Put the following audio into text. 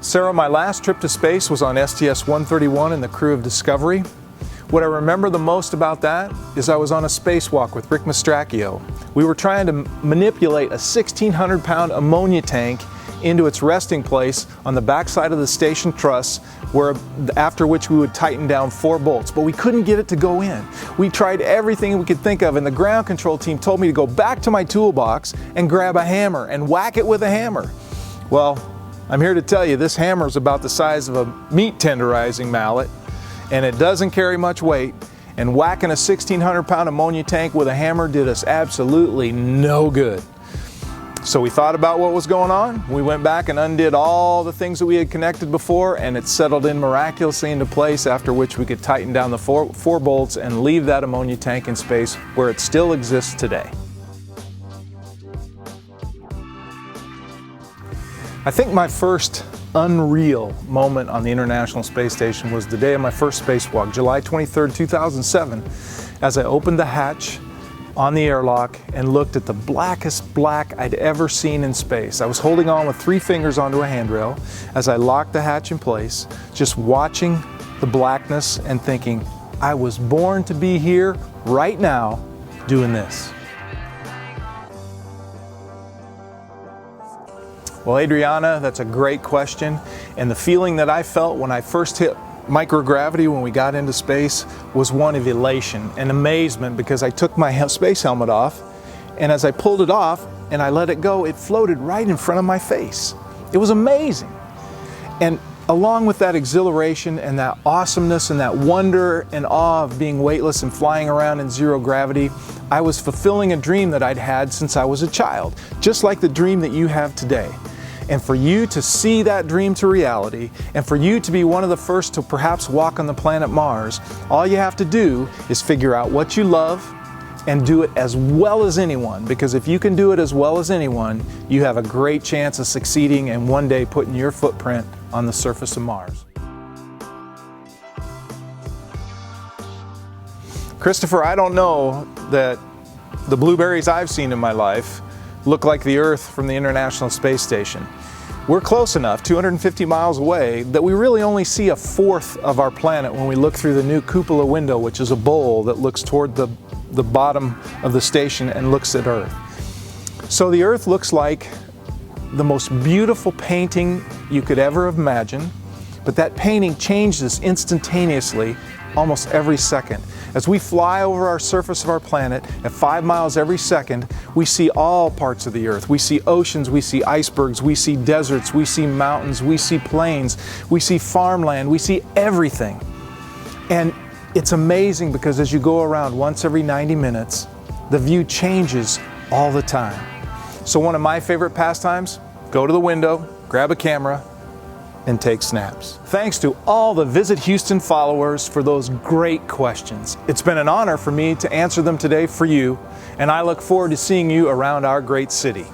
Sarah, my last trip to space was on STS-131 in the crew of Discovery. What I remember the most about that is I was on a spacewalk with Rick Mastracchio. We were trying to manipulate a 1,600-pound ammonia tank into its resting place on the backside of the station truss, after which we would tighten down 4 bolts, but we couldn't get it to go in. We tried everything we could think of, and the ground control team told me to go back to my toolbox and grab a hammer and whack it with a hammer. Well, I'm here to tell you this hammer is about the size of a meat tenderizing mallet, and it doesn't carry much weight, and whacking a 1,600-pound ammonia tank with a hammer did us absolutely no good. So we thought about what was going on. We went back and undid all the things that we had connected before, and it settled in miraculously into place, after which we could tighten down the four bolts and leave that ammonia tank in space where it still exists today. I think my first unreal moment on the International Space Station was the day of my first spacewalk, July 23rd, 2007, as I opened the hatch on the airlock and looked at the blackest black I'd ever seen in space. I was holding on with 3 fingers onto a handrail as I locked the hatch in place, just watching the blackness and thinking, I was born to be here right now doing this. Well, Adriana, that's a great question. And the feeling that I felt when I first hit microgravity when we got into space was one of elation and amazement, because I took my space helmet off, and as I pulled it off and I let it go, it floated right in front of my face. It was amazing. And along with that exhilaration and that awesomeness and that wonder and awe of being weightless and flying around in zero gravity, I was fulfilling a dream that I'd had since I was a child, just like the dream that you have today. And for you to see that dream to reality, and for you to be one of the first to perhaps walk on the planet Mars, all you have to do is figure out what you love and do it as well as anyone. Because if you can do it as well as anyone, you have a great chance of succeeding and one day putting your footprint on the surface of Mars. Christopher, I don't know that the blueberries I've seen in my life look like the Earth from the International Space Station. We're close enough, 250 miles away, that we really only see a fourth of our planet when we look through the new cupola window, which is a bowl that looks toward the bottom of the station and looks at Earth. So the Earth looks like the most beautiful painting you could ever imagine, but that painting changes instantaneously almost every second. As we fly over our surface of our planet at 5 miles every second, we see all parts of the Earth. We see oceans, we see icebergs, we see deserts, we see mountains, we see plains, we see farmland, we see everything. And it's amazing because as you go around once every 90 minutes, the view changes all the time. So one of my favorite pastimes, go to the window, grab a camera, and take snaps. Thanks to all the Visit Houston followers for those great questions. It's been an honor for me to answer them today for you, and I look forward to seeing you around our great city.